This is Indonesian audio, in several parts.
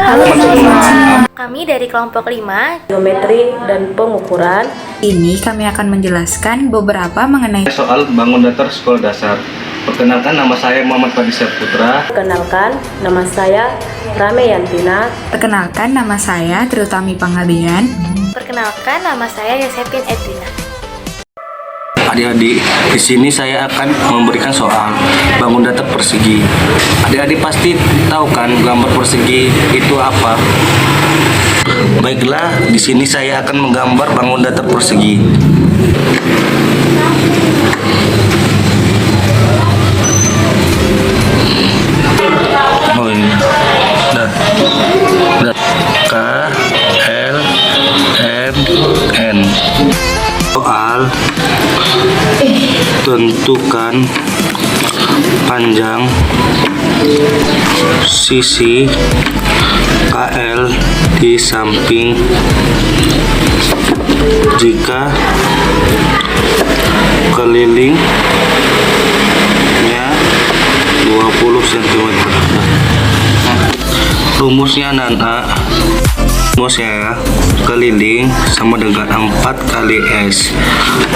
Halo semua. Kami dari kelompok 5 Geometri dan pengukuran. Ini kami akan menjelaskan beberapa mengenai soal bangun datar sekolah dasar. Perkenalkan, nama saya Muhammad Fadisya Putra. Perkenalkan, nama saya Rame Yantina. Perkenalkan, nama saya Triutami Panggabean. Perkenalkan, nama saya Yosepin Edwina. Adik-adik, di sini saya akan memberikan soal bangun datar persegi. Adik-adik pasti tahu kan gambar persegi itu apa? Baiklah, di sini saya akan menggambar bangun datar persegi. Oh ini. K L M N. Soal tentukan panjang sisi KL di samping jika kelilingnya 20 cm. Rumusnya anak-anak, rumusnya keliling sama dengan 4 kali S.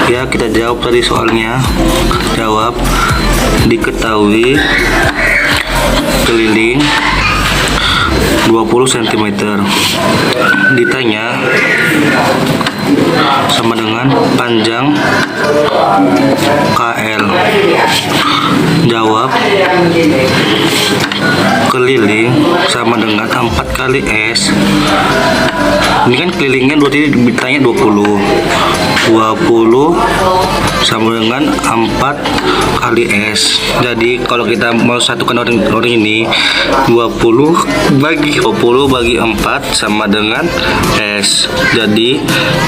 Ya, kita jawab tadi soalnya. Jawab, diketahui keliling 20 cm. Ditanya sama dengan panjang KL. Jawab, keliling sama dengan 4 kali S. Ini kan kelilingnya berarti ditanya 20 sama dengan 4 kali S. Jadi kalau kita mau satukan orang ini, 20 bagi 4 sama dengan S. Jadi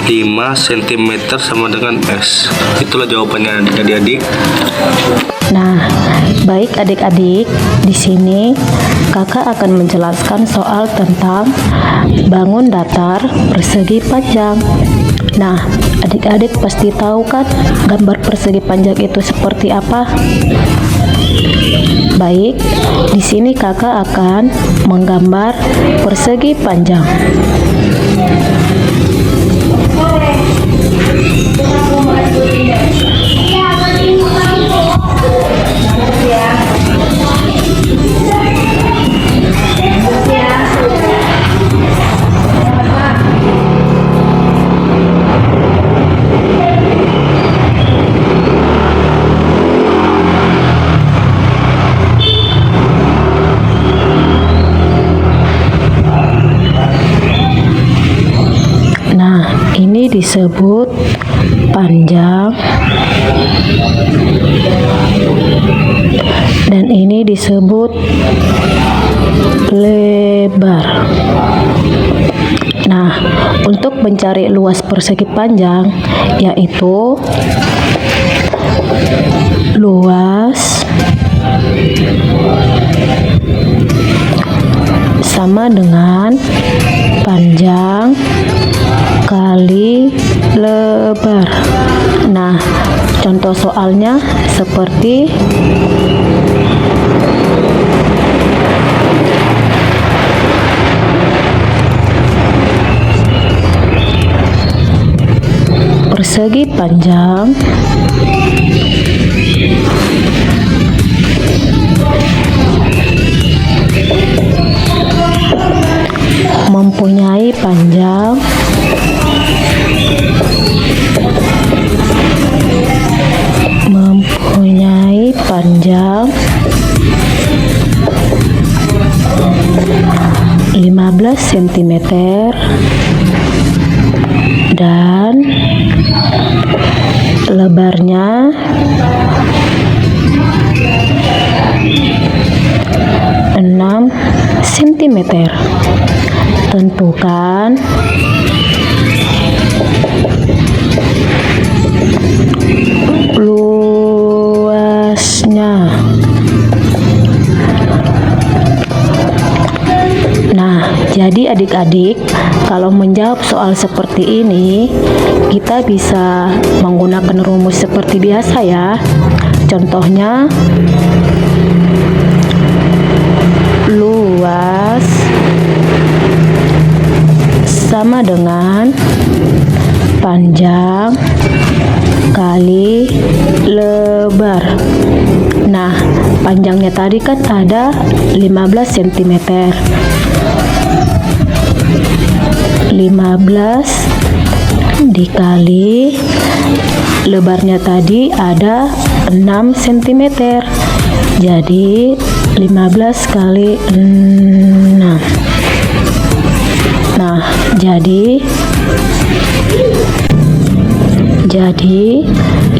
5 cm sama dengan S. Itulah jawabannya adik-adik. Nah, baik adik-adik, di sini kakak akan menjelaskan soal tentang bangun datar persegi panjang. Nah, adik-adik pasti tahu kan gambar persegi panjang itu seperti apa? Baik, di sini kakak akan menggambar persegi panjang. Ini disebut panjang dan ini disebut lebar. Nah, untuk mencari luas persegi panjang, yaitu luas sama dengan panjang kali lebar. Nah, contoh soalnya seperti persegi panjang mempunyai panjang panjang 15 cm dan lebarnya 6 cm. Tentukan luasnya. Nah, jadi adik-adik, kalau menjawab soal seperti ini, kita bisa menggunakan rumus seperti biasa ya. Contohnya, luas sama dengan panjang kali lebar. Nah, panjangnya tadi kan ada 15 cm. 15 dikali lebarnya tadi ada 6 cm. Jadi 15 kali 6. Nah, jadi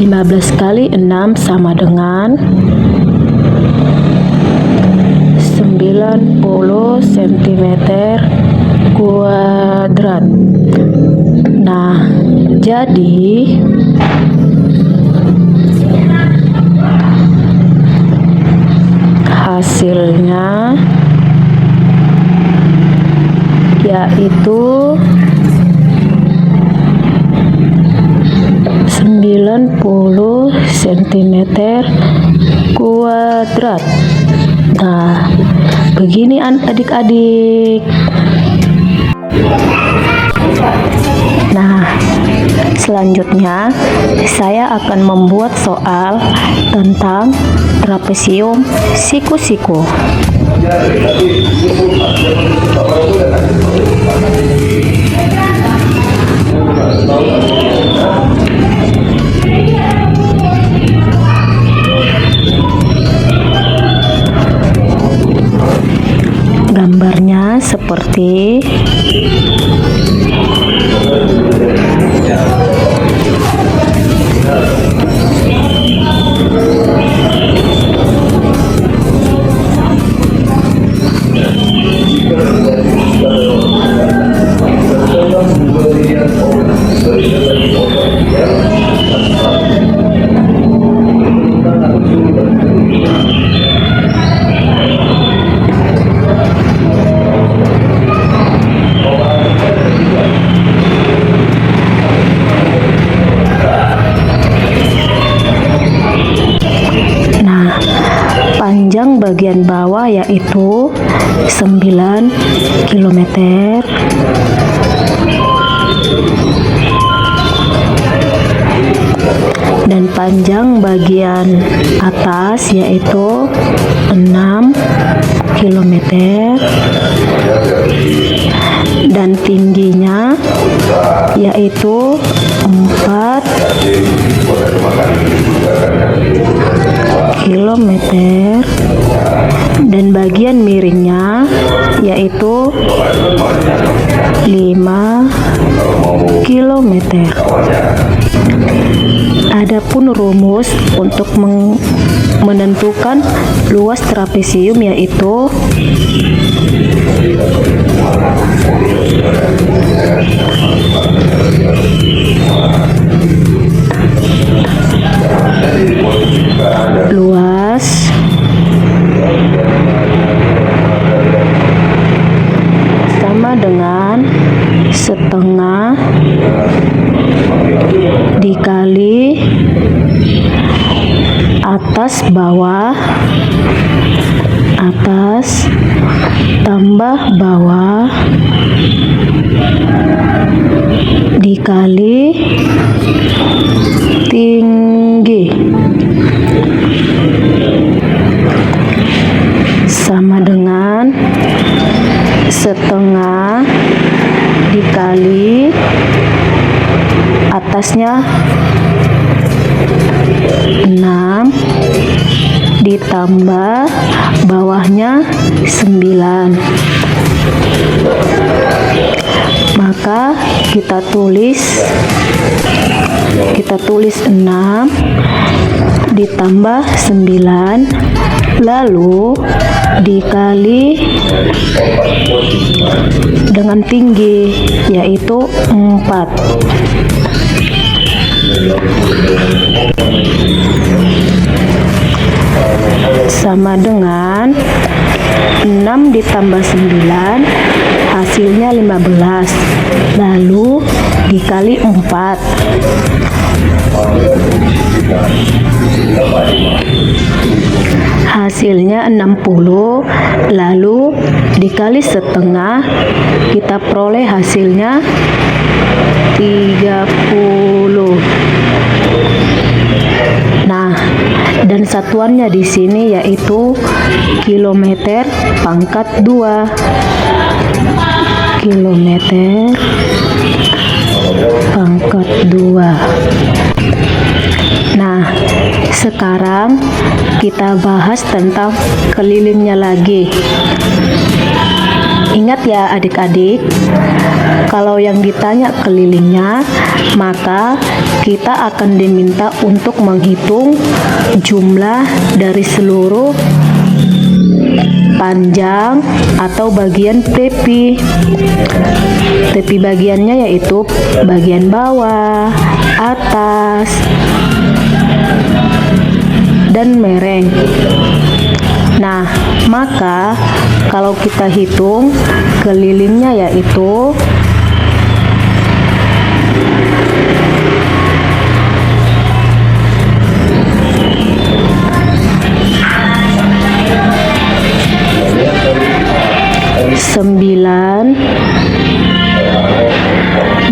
15 kali 6 sama dengan 90 cm kuadrat. Nah, jadi hasilnya yaitu 90 cm kuadrat. Nah, begini adik-adik. Nah, selanjutnya saya akan membuat soal tentang trapesium siku-siku. Gambarnya seperti panjang bagian bawah yaitu 9 km. Dan panjang bagian atas yaitu 6 km. Dan tingginya yaitu 4 km. Dan bagian miringnya yaitu 5 km. Adapun rumus untuk menentukan luas trapesium yaitu luas sama dengan setengah dikali atas bawah atas tambah bawah dikali tinggi sama dengan setengah dikali atasnya 6 ditambah bawahnya 9. Maka kita tulis 6 ditambah 9 lalu dikali dengan tinggi yaitu 4. Sama dengan 6 ditambah 9 hasilnya 15 lalu dikali 4 hasil hasilnya 60, lalu dikali setengah, kita peroleh hasilnya 30. Nah, dan satuannya di sini yaitu kilometer pangkat 2. Kilometer pangkat 2. Nah, sekarang kita bahas tentang kelilingnya lagi. Ingat ya adik-adik, kalau yang ditanya kelilingnya, maka kita akan diminta untuk menghitung jumlah dari seluruh panjang atau bagian tepi. Tepi bagiannya yaitu bagian bawah, atas, dan mereng. Nah, maka kalau kita hitung kelilingnya yaitu sembilan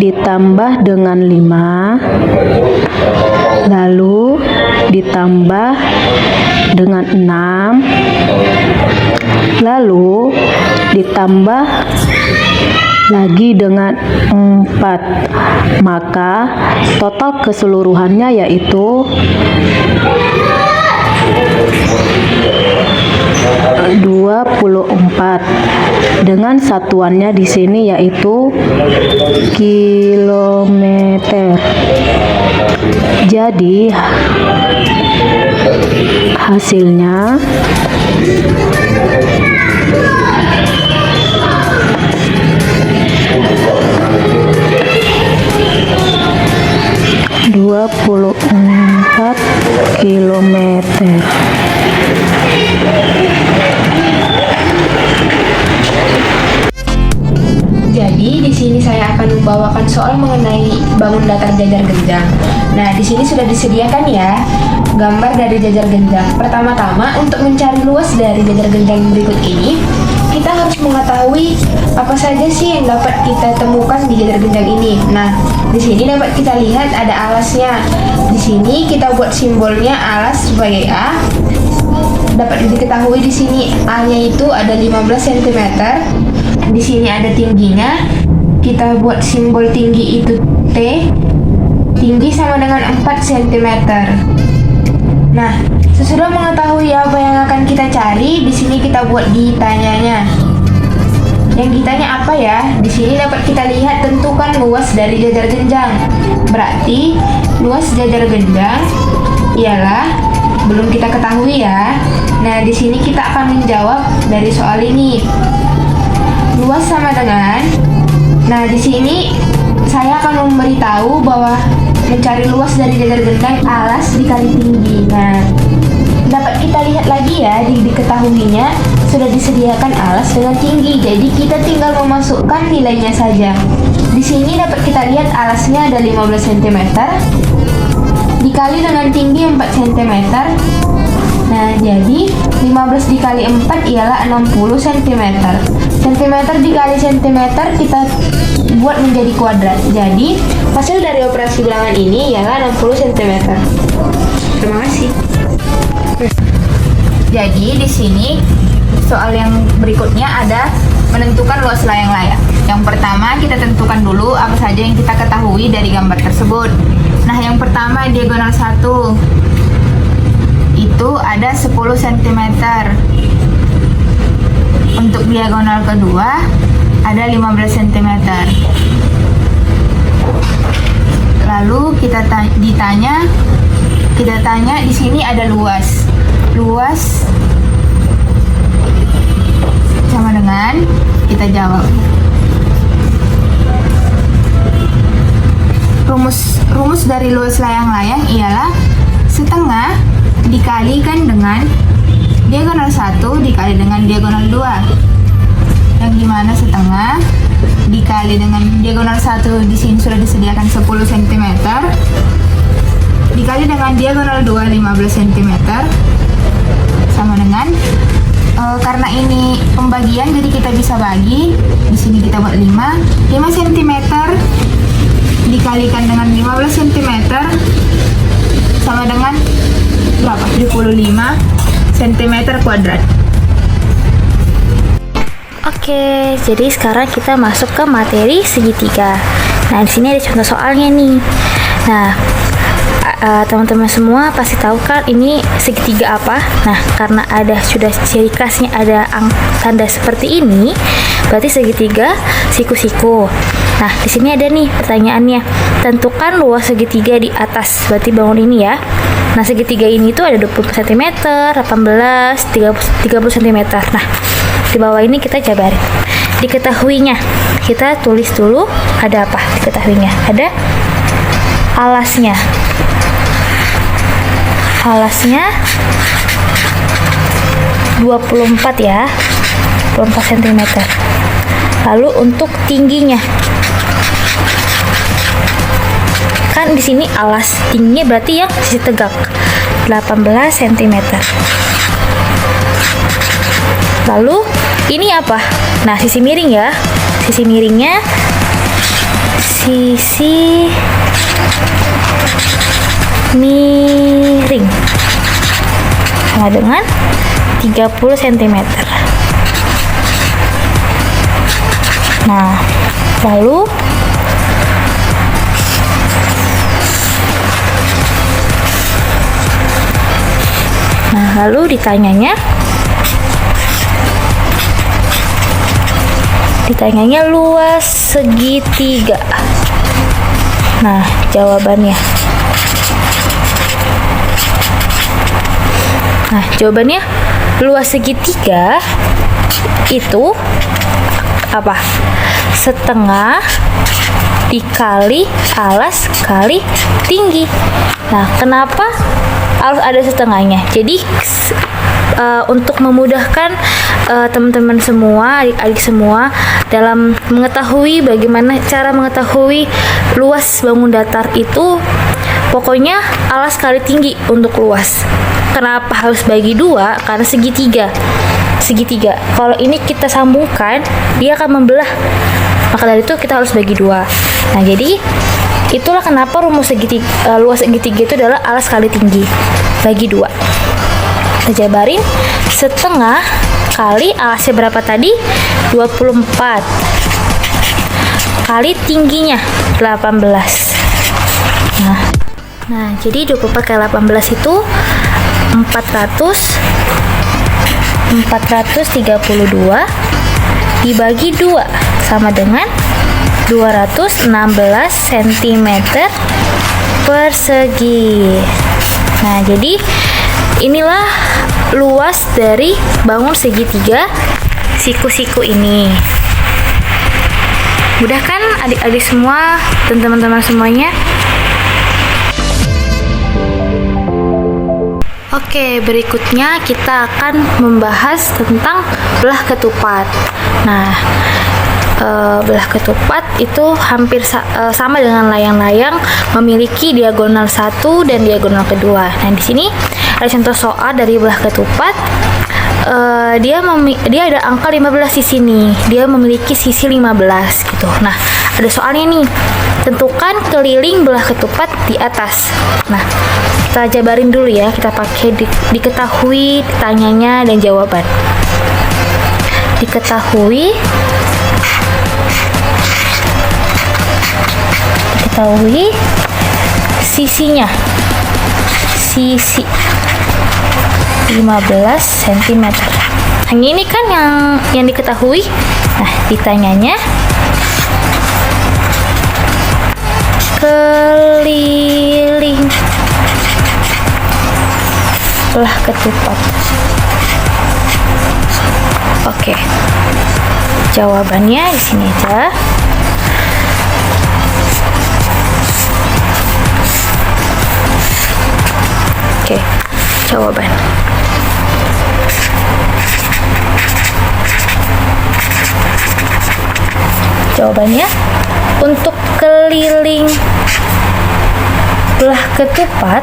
ditambah dengan 5, lalu ditambah dengan 6, lalu ditambah lagi dengan 4, maka total keseluruhannya yaitu 24 dengan satuannya di sini yaitu kilometer. Jadi hasilnya kilometer. Jadi di sini saya akan membawakan soal mengenai bangun datar jajar genjang. Nah, di sini sudah disediakan ya gambar dari jajar genjang. Pertama-tama untuk mencari luas dari jajar genjang berikut ini, kita harus mengetahui apa saja sih yang dapat kita temukan di jajar genjang ini. Nah, di sini dapat kita lihat ada alasnya. Di sini kita buat simbolnya alas sebagai A. Dapat diketahui di sini A-nya itu ada 15 cm. Di sini ada tingginya. Kita buat simbol tinggi itu T. Tinggi sama dengan 4 cm. Nah, sesudah mengetahui apa yang akan kita cari, di sini kita buat ditanyanya. Yang ditanya apa ya? Di sini dapat kita lihat tentukan luas dari jajar genjang. Berarti luas jajar genjang ialah belum kita ketahui ya. Nah, di sini kita akan menjawab dari soal ini. Luas sama dengan, nah di sini saya akan memberitahu bahwa mencari luas dari jajar genjang alas dikali tinggi. Nah, dapat kita lihat lagi ya diketahuinya sudah disediakan alas dengan tinggi. Jadi kita tinggal memasukkan nilainya saja. Di sini dapat kita lihat alasnya ada 15 cm dikali dengan tinggi 4 cm. Nah, jadi 15 dikali 4 ialah 60 cm. Centimeter dikali centimeter kita buat menjadi kuadrat. Jadi, hasil dari operasi bilangan ini ialah 60 cm. Terima kasih. Jadi, di sini soal yang berikutnya ada menentukan luas layang-layang. Yang pertama, kita tentukan dulu apa saja yang kita ketahui dari gambar tersebut. Nah, yang pertama diagonal 1 itu ada 10 cm. Untuk diagonal kedua ada 15 cm. Lalu kita tanya di sini ada luas. Luas sama dengan, kita jawab. Rumus dari luas layang-layang ialah setengah dikalikan dengan diagonal 1 dikali dengan diagonal 2. Yang dimana setengah dikali dengan diagonal 1 di sini sudah disediakan 10 cm dikali dengan diagonal 2 15 cm sama dengan dengan karena ini pembagian, jadi kita bisa bagi. Di sini kita buat 5 cm dikalikan dengan 15 cm sama dengan berapa? 75 cm kuadrat. Oke, jadi sekarang kita masuk ke materi segitiga. Nah, di sini ada contoh soalnya nih. Nah, teman-teman semua pasti tahu kan ini segitiga apa? Nah, karena sudah ciri khasnya ada tanda seperti ini, berarti segitiga siku-siku. Nah, di sini ada nih pertanyaannya. Tentukan luas segitiga di atas, berarti bangun ini ya. Nah, segitiga ini tuh ada 20 cm, 18, 30 cm. Nah, di bawah ini kita jabarin. Diketahuinya, kita tulis dulu ada apa diketahuinya. Ada alasnya. Alasnya 24 ya, 24 cm. Lalu untuk tingginya, kan di sini alas, tingginya berarti yang sisi tegak 18 cm. Lalu ini apa? Nah, sisi miring ya. Sisi miringnya sisi miring sama dengan 30 cm. Nah, lalu ditanyanya luas segitiga. Nah, jawabannya luas segitiga itu apa? Setengah dikali alas kali tinggi. Nah, kenapa harus ada setengahnya? Jadi untuk memudahkan teman-teman semua, adik-adik semua dalam mengetahui bagaimana cara mengetahui luas bangun datar itu, pokoknya alas kali tinggi untuk luas. Kenapa harus bagi 2? Karena segitiga. Kalau ini kita sambungkan, dia akan membelah. Maka dari itu kita harus bagi 2. Nah, jadi itulah kenapa rumus luas segitiga itu adalah alas kali tinggi. Bagi 2. Kita jabarin, setengah kali alasnya berapa tadi? 24 kali tingginya 18. Nah, jadi 24 kali 18 itu 432 dibagi 2 sama dengan 216 cm persegi. Nah, jadi inilah luas dari bangun segitiga siku-siku ini. Mudah kan adik-adik semua dan teman-teman semuanya? Oke, berikutnya kita akan membahas tentang belah ketupat. Nah, belah ketupat itu hampir sama dengan layang-layang, memiliki diagonal 1 dan diagonal kedua. Nah, di sini ada contoh soal dari belah ketupat. Dia ada angka 15 di sini. Dia memiliki sisi 15 gitu. Nah, ada soalnya nih. Tentukan keliling belah ketupat di atas. Nah, kita jabarin dulu ya. Kita pakai diketahui, tanyanya dan jawaban. Diketahui sisinya. Sisi 15 cm. Hanya ini kan yang diketahui. Nah, ditanyanya keliling belah ketupat. Oke. Jawabannya di sini aja. Oke, jawaban. Jawabannya, untuk keliling belah ketupat,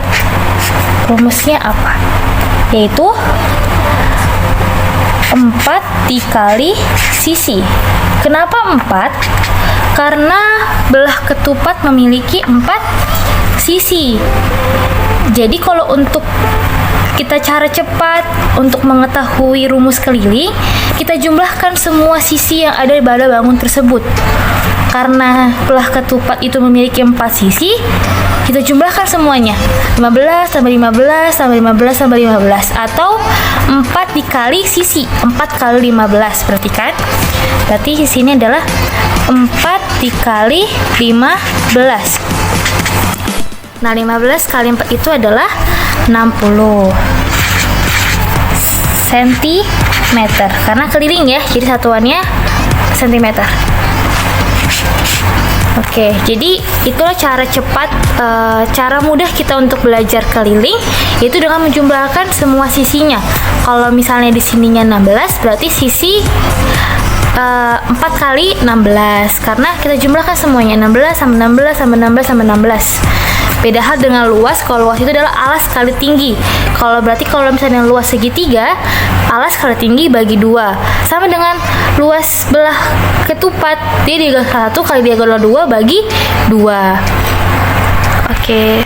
rumusnya apa? Yaitu 4 dikali sisi. Kenapa 4? Karena belah ketupat memiliki 4 sisi. Jadi kalau untuk kita cara cepat untuk mengetahui rumus keliling, kita jumlahkan semua sisi yang ada pada bangun tersebut. Karena belah ketupat itu memiliki 4 sisi, kita jumlahkan semuanya. 15 tambah 15 tambah 15 tambah 15, atau 4 dikali sisi, 4 kali 15. Perhatikan. Berarti di sini adalah 4 dikali 15. Nah, 15 kali 4 itu adalah 60 cm. Karena keliling ya, jadi satuannya cm. Oke, jadi itulah cara cepat, cara mudah kita untuk belajar keliling, yaitu dengan menjumlahkan semua sisinya. Kalau misalnya di sininya 16, berarti sisi 4 kali 16, karena kita jumlahkan semuanya, 16 sama 16 sama 16 sama 16. Beda hal dengan luas. Kalau luas itu adalah alas kali tinggi. Kalau misalnya luas segitiga, alas kali tinggi bagi 2. Sama dengan luas belah ketupat, dia diagonal 1 kali diagonal 2 bagi 2. Oke.